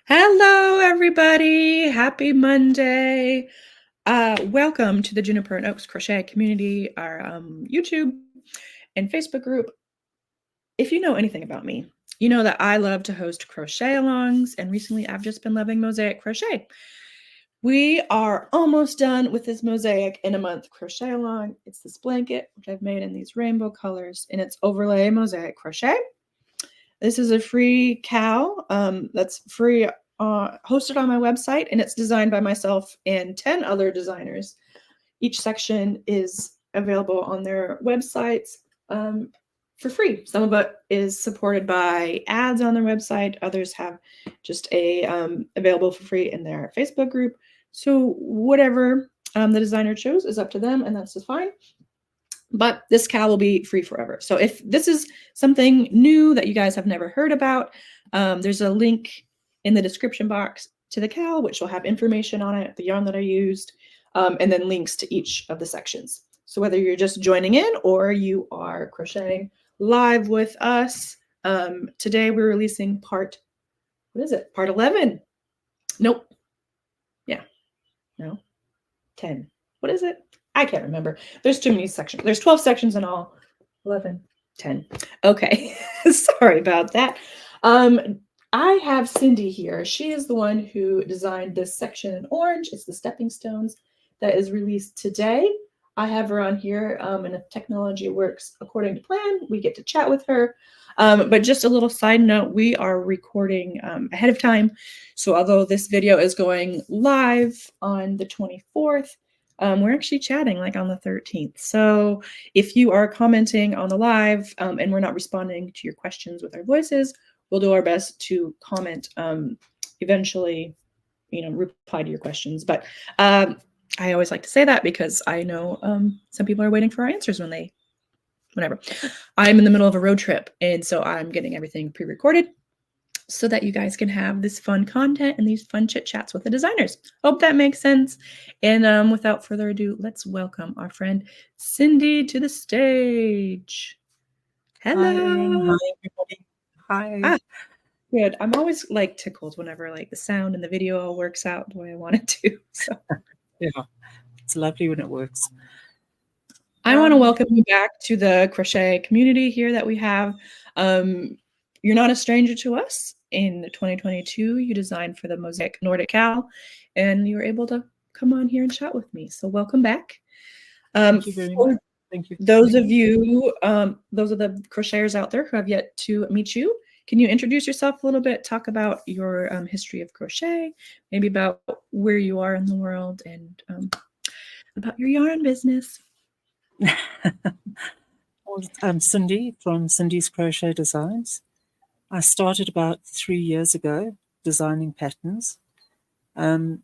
Hello, everybody. Happy Monday. Welcome to the Juniper and Oaks Crochet community, our YouTube and Facebook group. If you know anything about me, you know that I love to host crochet-alongs, and recently I've just been loving Mosaic crochet. We are almost done with this Mosaic in a month crochet along. It's this blanket, which I've made in these rainbow colors, and it's overlay Mosaic crochet. This is a free cow that's free, hosted on my website, and it's designed by myself and 10 other designers. Each section is available on their websites for free. Some of it is supported by ads on their website. Others have just available for free in their Facebook group. So whatever the designer chose is up to them, and that's just fine. But this cow will be free forever. So if this is something new that you guys have never heard about, there's a link in the description box to the cow, which will have information on it, the yarn that I used, and then links to each of the sections. So whether you're just joining in or you are crocheting live with us, today we're releasing part 11. Nope. Yeah. No. 10. What is it? I can't remember. There's too many sections. There's 12 sections in all. 11, 10. Okay. Sorry about that. I have Cindy here. She is the one who designed this section in orange. It's the stepping stones that is released today. I have her on here, and if technology works according to plan, we get to chat with her. But just a little side note, we are recording ahead of time. So although this video is going live on the 24th, we're actually chatting like on the 13th. So if you are commenting on the live and we're not responding to your questions with our voices, we'll do our best to comment eventually, reply to your questions. But I always like to say that because I know some people are waiting for our answers whenever. I'm in the middle of a road trip, and so I'm getting everything pre-recorded so that you guys can have this fun content and these fun chit chats with the designers. Hope that makes sense. And without further ado, let's welcome our friend Cindy to the stage. Hello. Hi, everybody. Hi. Good. I'm always like tickled whenever like the sound and the video all works out the way I want it to. So Yeah, it's lovely when it works. I want to welcome you back to the crochet community here that we have. You're not a stranger to us. In 2022, you designed for the Mosaic Nordic Cow, and you were able to come on here and chat with me. So welcome back. Thank you very much. Thank you. Those of you, those are the crocheters out there who have yet to meet you. Can you introduce yourself a little bit, talk about your history of crochet, maybe about where you are in the world, and about your yarn business? Well, I'm Cindy from Cindy's Crochet Designs. I started about 3 years ago designing patterns. I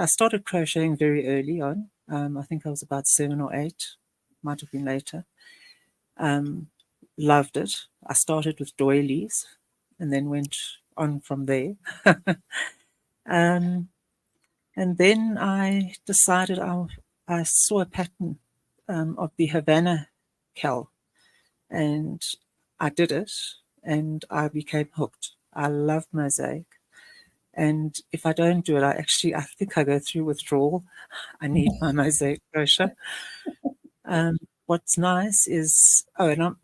started crocheting very early on. I think I was about 7 or 8, might have been later. Loved it. I started with doilies and then went on from there. And then I decided I saw a pattern of the Havana cowl, and I did it, and I became hooked. I love mosaic, and if I don't do it, I think I go through withdrawal. I need my mosaic crochet. What's nice is, and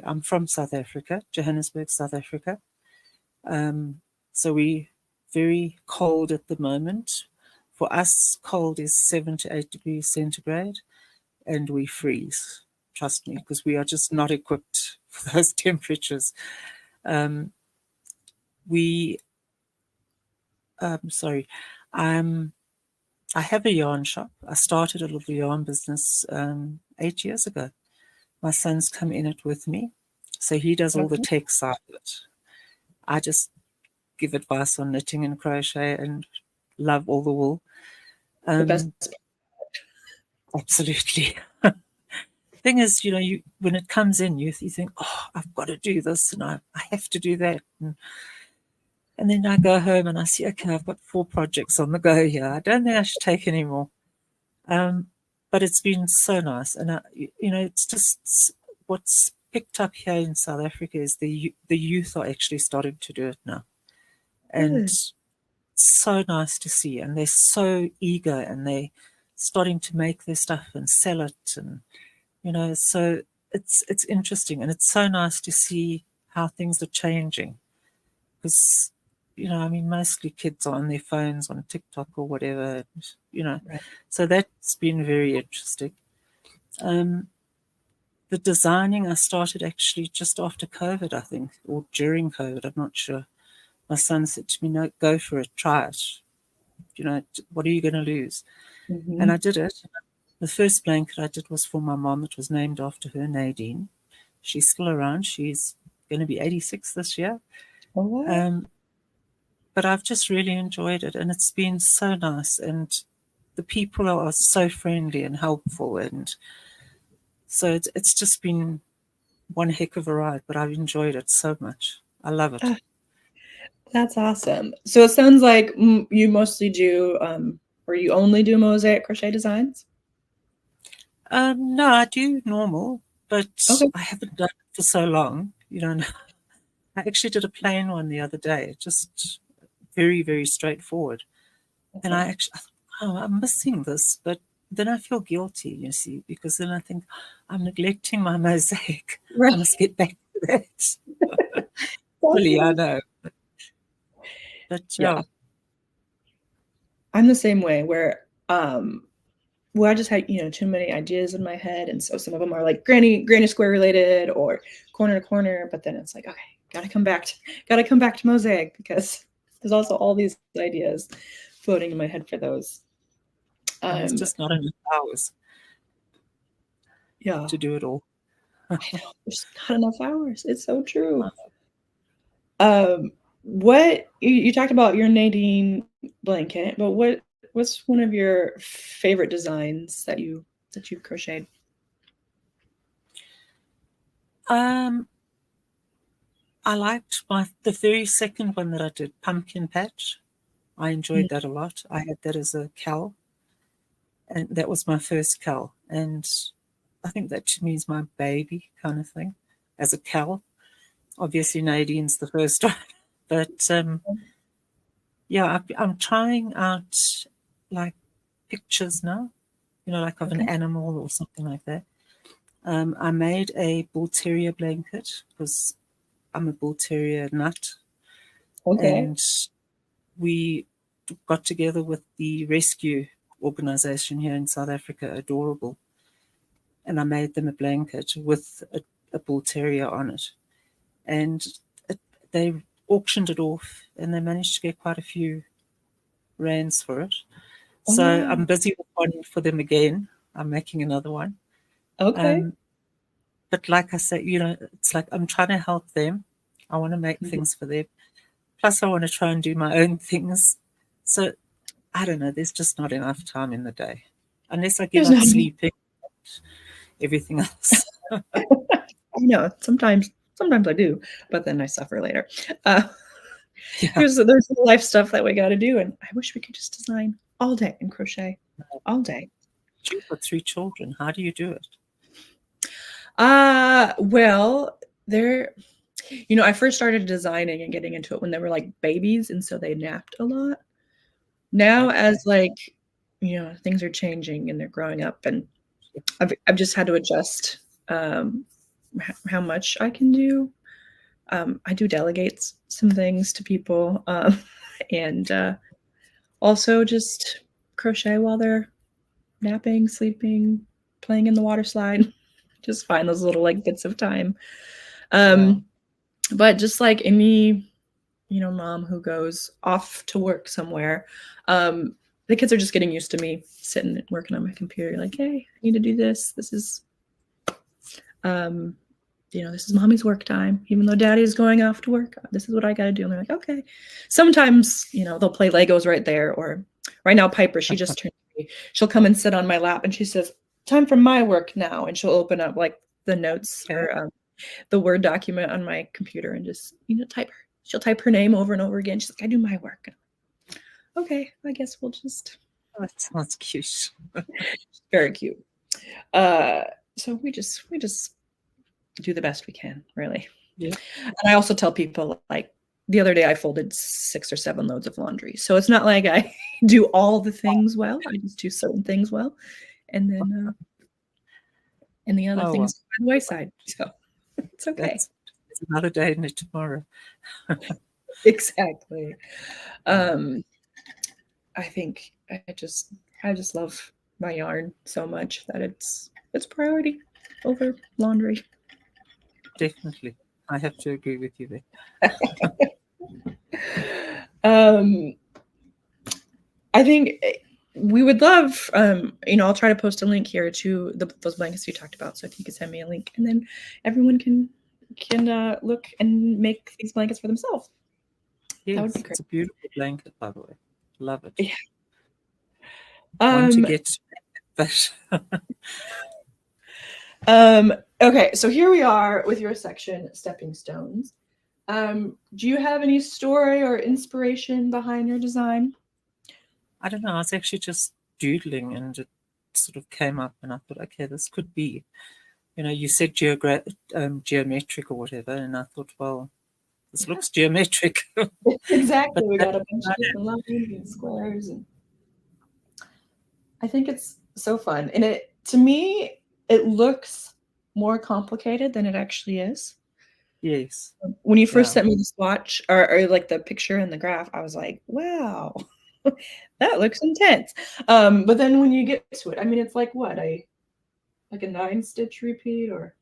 I'm from South Africa, Johannesburg, South Africa. So we very cold at the moment. For us, cold is 7 to 8 degrees centigrade, and we freeze. Trust me, because we are just not equipped for those temperatures. I have a yarn shop. I started a little yarn business 8 years ago. My son's come in it with me, so he does all the tech side of it. I just give advice on knitting and crochet and love all the wool. The best. Absolutely. Thing is, when it comes in, you think, oh, I've got to do this and I have to do that. And then I go home and I see, okay, I've got 4 projects on the go here. I don't think I should take any more. But it's been so nice. And, it's just what's picked up here in South Africa is the youth are actually starting to do it now. And Good. so nice to see. And they're so eager, and they're starting to make their stuff and sell it. And, so it's interesting. And it's so nice to see how things are changing. Because, I mean, mostly kids are on their phones, on TikTok or whatever, Right. So that's been very interesting. The designing I started actually just after COVID, I think, or during COVID, I'm not sure. My son said to me, "No, go for it, try it. What are you going to lose?" And I Mm-hmm. did it. The first blanket I did was for my mom. It was named after her, Nadine. She's still around. She's going to be 86 this year. Oh, wow. But I've just really enjoyed it, and it's been so nice. And the people are so friendly and helpful, and so it's just been one heck of a ride. But I've enjoyed it so much. I love it. That's awesome. So it sounds like you mostly do, or you only do mosaic crochet designs? No, I do normal, but Okay. I haven't done it for so long. I actually did a plain one the other day, just very, very straightforward. And I Okay. actually, I thought, oh, I'm missing this, but then I feel guilty, you see, because then I think I'm neglecting my mosaic. I Right. must get back to that. Really, I Definitely. know. But Yeah. yeah, I'm the same way where, well, I just had, too many ideas in my head. And so some of them are like granny square related or corner to corner, but then it's like, okay, gotta come back to mosaic because there's also all these ideas floating in my head for those. and there's Um, just not enough hours yeah, to do it all. I know there's not enough hours. It's so true. What you talked about your Nadine blanket, but what's one of your favorite designs that you've crocheted? Um, I liked the very second one that I did, Pumpkin Patch. I enjoyed that a lot. I had that as a cowl, and that was my first cowl. And I think that to me is my baby kind of thing, as a cowl. Obviously, Nadine's the first one, but yeah, I'm trying out like pictures now, like of an Okay. animal or something like that. I made a bull terrier blanket because I'm a bull terrier nut, Okay. and we got together with the rescue organization here in South Africa, Adorable, and I made them a blanket with a bull terrier on it. And they auctioned it off, and they managed to get quite a few rands for it. Oh, So wow. I'm busy with one for them again. I'm making another one. Okay. Um, but like I say, it's like I'm trying to help them. I want to make Mhm. things for them. Plus, I want to try and do my own things. So I don't know. There's just not enough time in the day, unless I give There's up no sleeping, everything else. I know. Sometimes I do, but then I suffer later. Uh, Yeah, there's life stuff that we got to do, and I wish we could just design all day and crochet all day. you've got 3 children. How do you do it? Well, they're I first started designing and getting into it when they were like babies, and so they napped a lot. Now, as Okay. like things are changing and they're growing up, and I've just had to adjust how much I can do. I do delegate some things to people, and also just crochet while they're napping, sleeping, playing in the water slide. Just find those little like bits of time. Yeah. Um, but just like any mom who goes off to work somewhere, the kids are just getting used to me sitting and working on my computer. Like, hey, I need to do this. Um, this is mommy's work time. Even though daddy's going off to work, this is what I got to do. And they're like, okay. Sometimes, they'll play Legos right there. Or right now, Piper, she just turned 3. She'll come and sit on my lap and she says, time for my work now. And she'll open up like the notes Okay. or the Word document on my computer and just, type her. She'll type her name over and over again. She's like, I do my work. Okay, I guess we'll just. Oh, that sounds cute. Very cute. Uh, so we just do the best we can, really. Yeah. And I also tell people like the other day I folded 6 or 7 loads of laundry. So it's not like I do all the things well. I just do certain things well. And then and the other Oh, things well, by the wayside. So it's okay. that's another day and tomorrow. Exactly. I think I just love my yarn so much that it's priority over laundry. Definitely. I have to agree with you there. I think we would love, I'll try to post a link here to those blankets you talked about. So if you could send me a link, and then everyone can look and make these blankets for themselves. Yes, That would be great. it's a beautiful blanket, by the way. Love it. Yeah. Want to get but Okay, so here we are with your section, Stepping Stones. Do you have any story or inspiration behind your design? I don't know. I was actually just doodling and it sort of came up and I thought, okay, this could be, you said geometric or whatever. And I thought, well, this looks geometric. Exactly. But We got a bunch of different lines and squares. And I think it's so fun. And to me, it looks more complicated than it actually is. Yes. When you first sent me the swatch or like the picture and the graph, I was like, wow, that looks intense. But then when you get to it, I mean, it's like what, like a 9-stitch repeat, or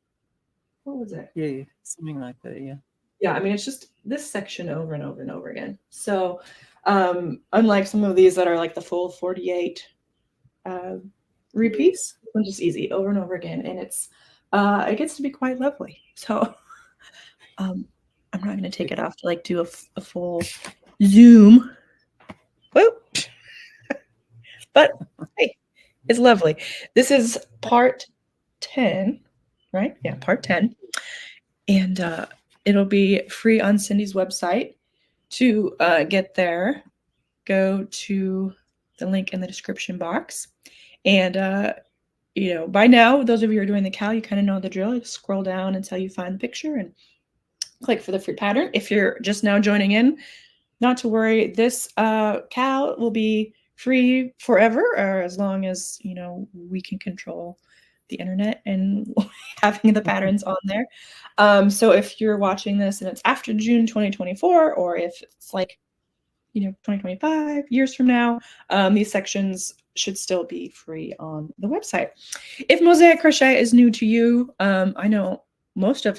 what was it? Yeah, something like that, yeah. Yeah, I mean, it's just this section over and over and over again. So unlike some of these that are like the full 48 repeats, this one's just easy over and over again. And it gets to be quite lovely. So I'm not going to take it off to like do a full zoom. Whoop. But hey, it's lovely. This is part 10, right? Yeah, part 10. And it'll be free on Cindy's website. To get there, go to the link in the description box. And, by now, those of you who are doing the cal, you kind of know the drill. You scroll down until you find the picture and click for the free pattern. If you're just now joining in, not to worry. This cal will be free forever, or as long as, we can control the internet and having the patterns on there. So if you're watching this and it's after June 2024, or if it's like, 2025 years from now, these sections should still be free on the website. If Mosaic Crochet is new to you, I know most of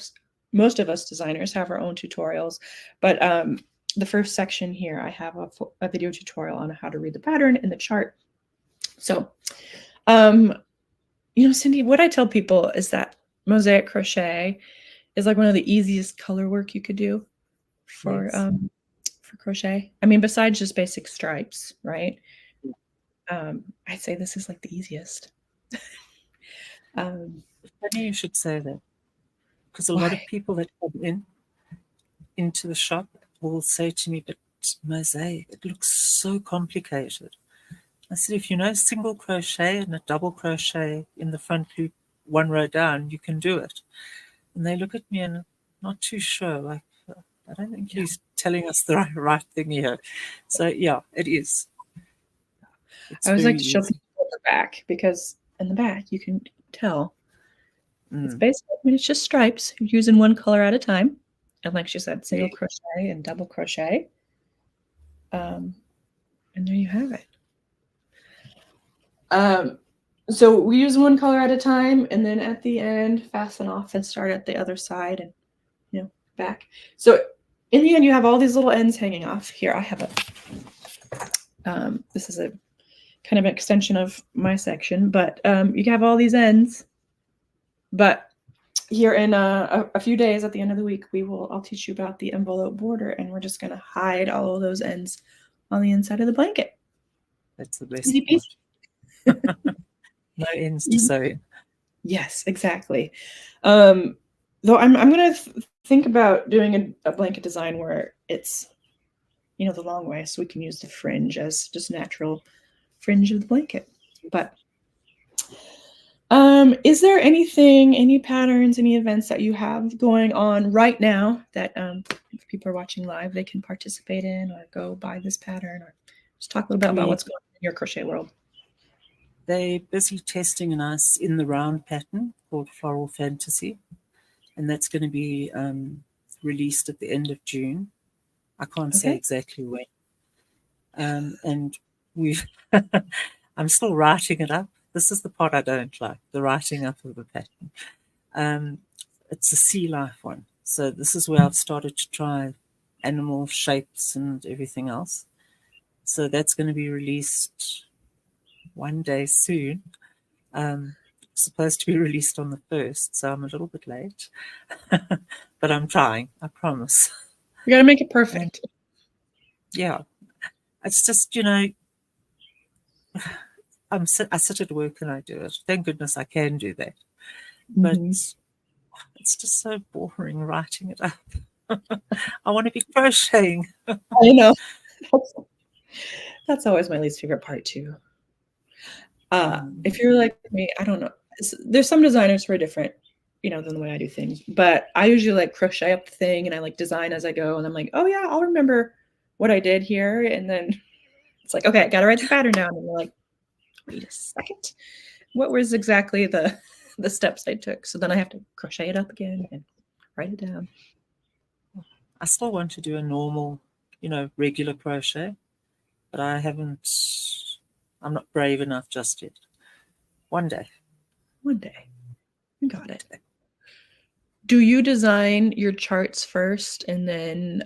us designers have our own tutorials, but the first section here, I have a video tutorial on how to read the pattern in the chart. So, Cindy, what I tell people is that Mosaic Crochet is like one of the easiest color work you could do for crochet. I mean, besides just basic stripes, right? I'd say this is like the easiest. Funny you should say that, because a Why? lot of people that come into the shop will say to me, but Mosaic, it looks so complicated. I said, if you know single crochet and a double crochet in the front loop 1 row down, you can do it. And they look at me and not too sure, like, I don't think he's telling us the right thing here. So yeah, it is. I always like to show people the back, because in the back you can tell it's basically, it's just stripes. You're using one color at a time. And like she said, single crochet and double crochet. And there you have it. So we use one color at a time, and then at the end, fasten off and start at the other side and, back. So in the end, you have all these little ends hanging off. Here, I have this is a kind of an extension of my section, but you have all these ends. But here in a few days at the end of the week, I'll teach you about the envelope border, and we're just going to hide all of those ends on the inside of the blanket. That's the best part. No ends to sew in. Yes, exactly. Though I'm going to think about doing a blanket design where it's, the long way, so we can use the fringe as just natural fringe of the blanket. But Is there anything, any patterns, any events that you have going on right now that if people are watching live, they can participate in or go buy this pattern, or just talk a little bit about what's going on in your crochet world? They're busy testing us in the round pattern called Floral Fantasy, and that's going to be released at the end of June. I can't say exactly when. And we've I'm still writing it up. This is the part I don't like, the writing up of the pattern. It's a sea life one. So this is where I've started to try animal shapes and everything else. So that's going to be released one day soon. Supposed to be released on the 1st, so I'm a little bit late. But I'm trying, I promise. You got to make it perfect. Yeah. It's just, you know, I sit at work and I do it. Thank goodness I can do that. But it's just so boring writing it up. I want to be crocheting. I know. That's always my least favorite part too. If you're like me, I don't know. There's some designers who are different, you know, than the way I do things. But I usually like crochet up the thing and I like design as I go. And I'm like, oh yeah, I'll remember what I did here. And then it's like, okay, I got to write the pattern down. And you're like, wait a second. What was exactly the steps I took? So then I have to crochet it up again and write it down. I still want to do a normal, you know, regular crochet, but I'm not brave enough just yet. One day. One day. You got it. Do you design your charts first and then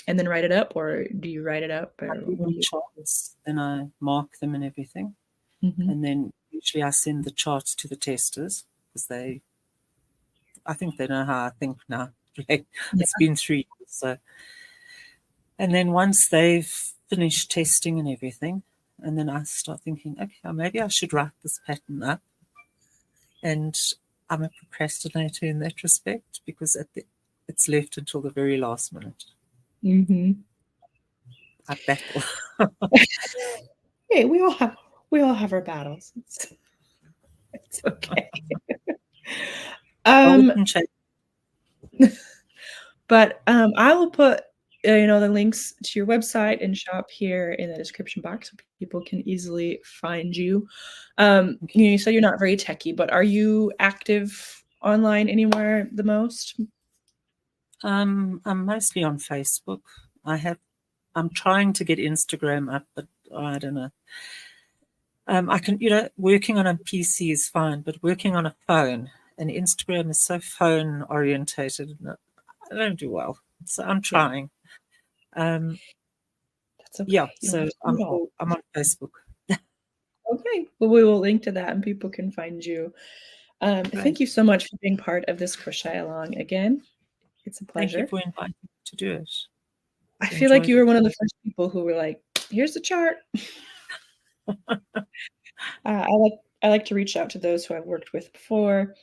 write it up, or do you write it up? Or I do my charts, then I mark them and everything. And then usually I send the charts to the testers because I think they know how I think now. It's been 3 years. So, and then once they've finished testing and everything, and then I start thinking, okay, maybe I should write this pattern up. And I'm a procrastinator in that respect because it's left until the very last minute. I battle. Hey, we all have our battles. It's okay. But I will put you know, the links to your website and shop here in the description box so people can easily find you. You know, you said you're not very techy, but are you active online anywhere the most? I'm mostly on Facebook. I'm trying to get Instagram up, but I don't know. I can, you know, working on a PC is fine, but working on a phone and Instagram is so phone orientated, I don't do well. So I'm trying. That's okay. Yeah, so I'm on Facebook. Okay, well, we will link to that and people can find you. Thank you so much for being part of this crochet along again. It's a pleasure. Thank you for inviting me to do it. I feel like you were one of the first people who were like, here's the chart. I like to reach out to those who I've worked with before,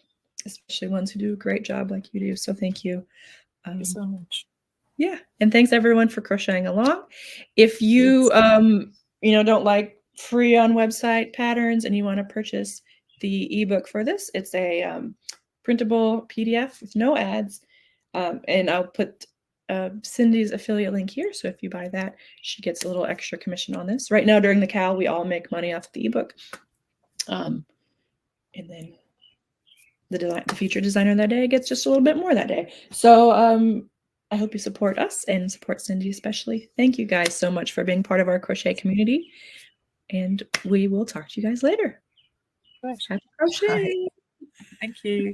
especially ones who do a great job like you do. So thank you. Thank you so much. Yeah, and thanks everyone for crocheting along. If you you know, don't like free on website patterns and you want to purchase the ebook for this, it's a printable PDF with no ads, and I'll put Cindy's affiliate link here. So if you buy that, she gets a little extra commission on this. Right now during the CAL, we all make money off the ebook, and then the feature designer that day gets just a little bit more that day. So I hope you support us and support Cindy especially. Thank you guys so much for being part of our crochet community. And we will talk to you guys later. Great. Happy crochet. Thank you.